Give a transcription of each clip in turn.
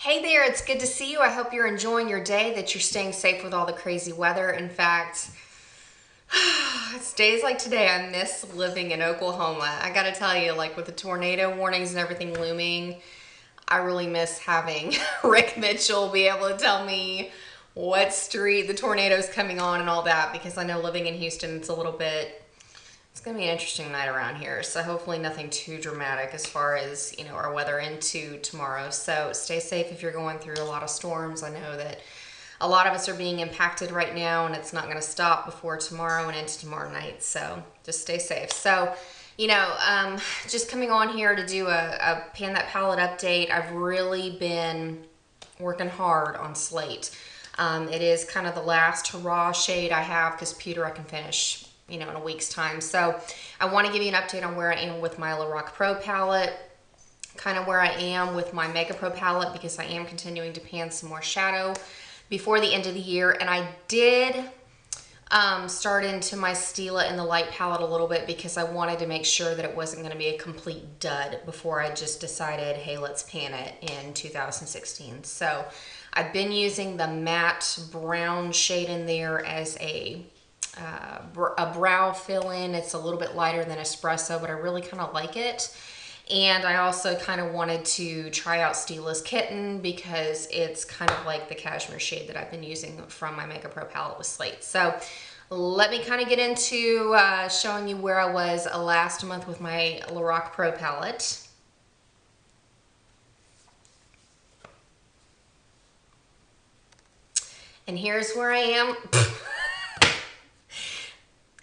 Hey there, it's good to see you. I hope you're enjoying your day, that you're staying safe with all the crazy weather. In fact, it's days like today I miss living in Oklahoma. I gotta tell you, like with the tornado warnings and everything looming, I really miss having Rick Mitchell be able to tell me what street the tornado's coming on and all that, because I know living in Houston, it's gonna be an interesting night around here. So hopefully nothing too dramatic as far as, our weather into tomorrow. So stay safe if you're going through a lot of storms. I know that a lot of us are being impacted right now, and it's not gonna stop before tomorrow and into tomorrow night. So just stay safe. So, just coming on here to do a Pan That Palette update. I've really been working hard on Slate. It is kind of the last hurrah shade I have, because pewter I can finish in a week's time. So I want to give you an update on where I am with my LORAC Pro palette, kind of where I am with my Mega Pro palette, because I am continuing to pan some more shadow before the end of the year. And I did start into my Stila in the light palette a little bit, because I wanted to make sure that it wasn't going to be a complete dud before I just decided, hey, let's pan it in 2016. So I've been using the matte brown shade in there as a brow fill-in. It's a little bit lighter than espresso, but I really kind of like it. And I also kind of wanted to try out Stila's Kitten, because it's kind of like the cashmere shade that I've been using from my Mega Pro palette with Slate. So let me kind of get into showing you where I was last month with my LORAC Pro palette. And here's where I am.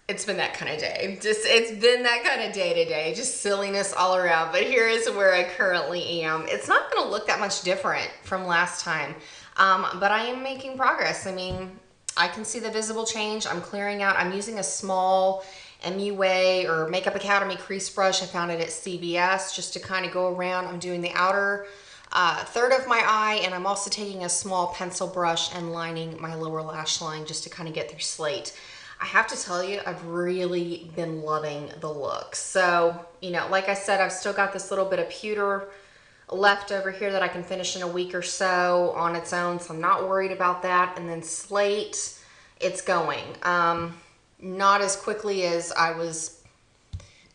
It's been that kind of day. It's been that kind of day today. Just silliness all around. But here is where I currently am. It's not going to look that much different from last time. But I am making progress. I mean, I can see the visible change. I'm clearing out. I'm using a small MUA or Makeup Academy crease brush. I found it at CVS, just to kind of go around. I'm doing the outer third of my eye, and I'm also taking a small pencil brush and lining my lower lash line, just to kind of get through Slate. I have to tell you, I've really been loving the look. So, like I said, I've still got this little bit of pewter left over here that I can finish in a week or so on its own, so I'm not worried about that. And then Slate, it's going. Not as quickly as I was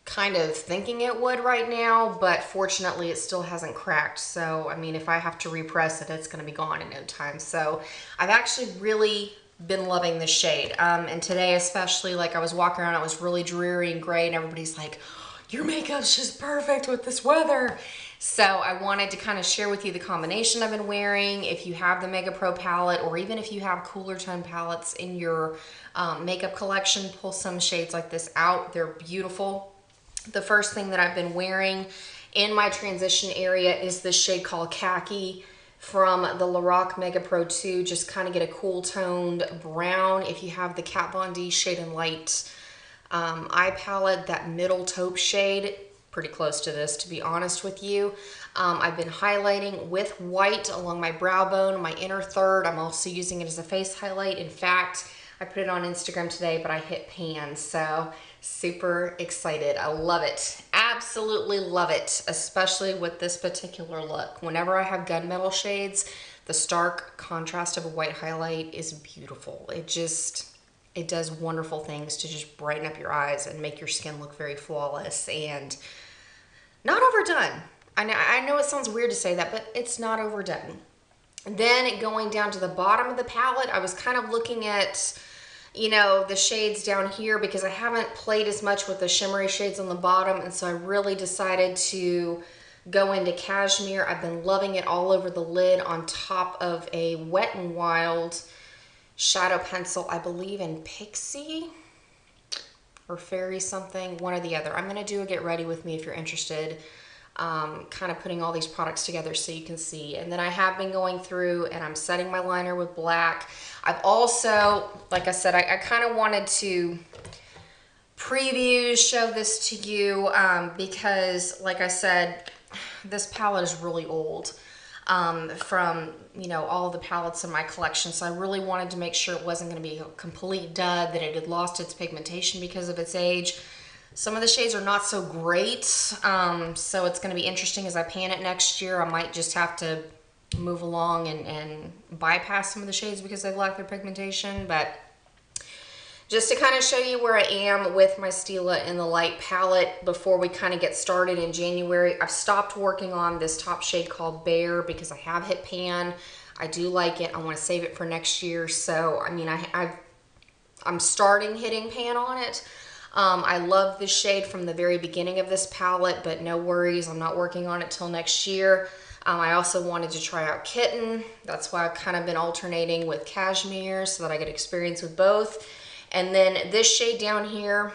kind of thinking it would right now, but fortunately it still hasn't cracked. So, I mean, if I have to repress it, it's going to be gone in no time. So I've actually really been loving this shade. And today especially, like I was walking around, it was really dreary and gray, and everybody's like, your makeup's just perfect with this weather. So I wanted to kind of share with you the combination I've been wearing. If you have the Mega Pro palette, or even if you have cooler tone palettes in your makeup collection, pull some shades like this out. They're beautiful. The first thing that I've been wearing in my transition area is this shade called Khaki from the LORAC Mega Pro 2. Just kind of get a cool toned brown. If you have the Kat Von D Shade and Light eye palette, that middle taupe shade, pretty close to this, to be honest with you. I've been highlighting with white along my brow bone, my inner third. I'm also using it as a face highlight. In fact, I put it on Instagram today, but I hit pan, so super excited. I love it. Absolutely love it, especially with this particular look. Whenever I have gunmetal shades, the stark contrast of a white highlight is beautiful. It does wonderful things to just brighten up your eyes and make your skin look very flawless and not overdone. I know it sounds weird to say that, but it's not overdone. Then going down to the bottom of the palette, I was kind of looking at, the shades down here, because I haven't played as much with the shimmery shades on the bottom, and so I really decided to go into Cashmere. I've been loving it all over the lid on top of a Wet n Wild shadow pencil, I believe in Pixie or Fairy something, one or the other. I'm going to do a get ready with me if you're interested. Kind of putting all these products together so you can see. And then I have been going through and I'm setting my liner with black. I've also, like I said, I kind of wanted to show this to you because, like I said, this palette is really old from, all the palettes in my collection. So I really wanted to make sure it wasn't going to be a complete dud, that it had lost its pigmentation because of its age. Some of the shades are not so great, so it's going to be interesting as I pan it next year. I might just have to move along and bypass some of the shades because they lack their pigmentation. But just to kind of show you where I am with my Stila in the light palette before we kind of get started in January, I've stopped working on this top shade called Bear because I have hit pan. I do like it. I want to save it for next year. So, I mean, I'm starting hitting pan on it. I love this shade from the very beginning of this palette, but no worries. I'm not working on it till next year. I also wanted to try out Kitten. That's why I've kind of been alternating with Cashmere so that I get experience with both. And then this shade down here,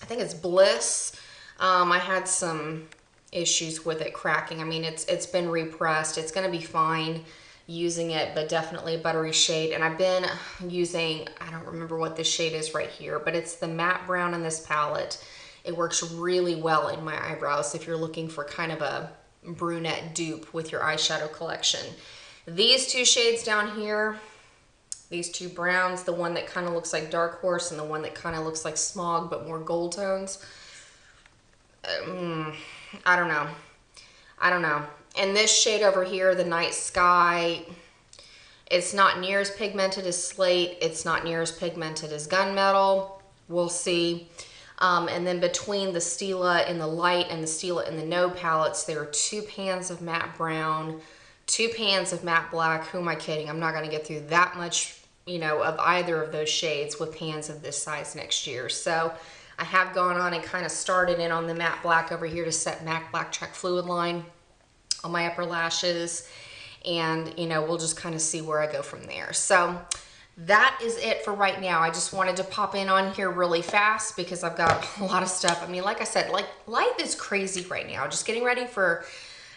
I think it's Bliss. I had some issues with it cracking. I mean, it's been repressed. It's going to be fine using it, but definitely a buttery shade. And I've been using, I don't remember what this shade is right here, but it's the matte brown in this palette. It works really well in my eyebrows if you're looking for kind of a brunette dupe with your eyeshadow collection. These two shades down here, these two browns, the one that kind of looks like Dark Horse and the one that kind of looks like Smog but more gold tones. I don't know. And this shade over here, the Night Sky, it's not near as pigmented as Slate. It's not near as pigmented as Gunmetal. We'll see. And then between the Stila in the light and the Stila in the no palettes, there are 2 pans of matte brown, 2 pans of matte black. Who am I kidding? I'm not going to get through that much, you know, of either of those shades with pans of this size next year. So I have gone on and kind of started in on the matte black over here to set MAC Black Track Fluid line on my upper lashes, and you know, we'll just kind of see where I go from there. So that is it for right now. I just wanted to pop in on here really fast because I've got a lot of stuff. I mean, like I said, like life is crazy right now. Just getting ready for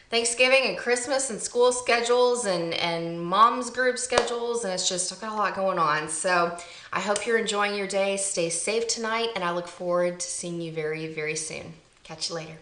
Thanksgiving and Christmas and school schedules and mom's group schedules, and it's just, I've got a lot going on. So I hope you're enjoying your day. Stay safe tonight, and I look forward to seeing you very, very soon. Catch you later.